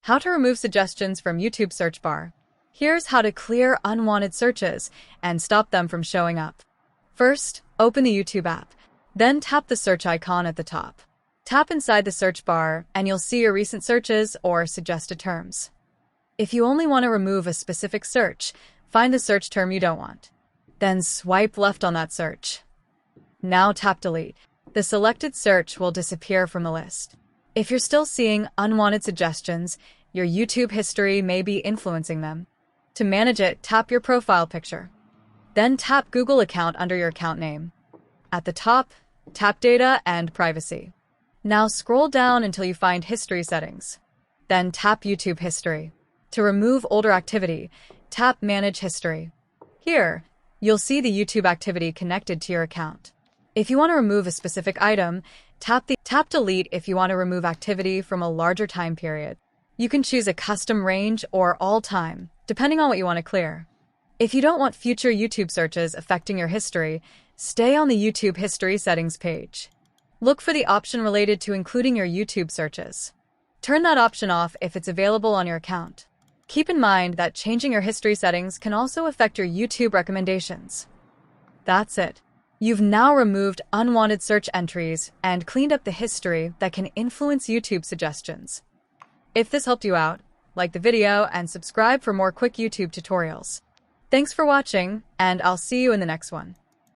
How to remove suggestions from YouTube search bar. Here's how to clear unwanted searches and stop them from showing up. First, open the YouTube app. Then tap the search icon at the top. Tap inside the search bar and you'll see your recent searches or suggested terms. If you only want to remove a specific search, find the search term you don't want. Then swipe left on that search. Now tap delete. The selected search will disappear from the list. If you're still seeing unwanted suggestions, your YouTube history may be influencing them. To manage it, tap your profile picture. Then tap Google account under your account name. At the top, tap Data and Privacy. Now scroll down until you find History Settings. Then tap YouTube History. To remove older activity, tap Manage History. Here, you'll see the YouTube activity connected to your account. If you want to remove a specific item, tap Delete if you want to remove activity from a larger time period. You can choose a custom range or all time, depending on what you want to clear. If you don't want future YouTube searches affecting your history, stay on the YouTube History Settings page. Look for the option related to including your YouTube searches. Turn that option off if it's available on your account. Keep in mind that changing your history settings can also affect your YouTube recommendations. That's it. You've now removed unwanted search entries and cleaned up the history that can influence YouTube suggestions. If this helped you out, like the video and subscribe for more quick YouTube tutorials. Thanks for watching, and I'll see you in the next one.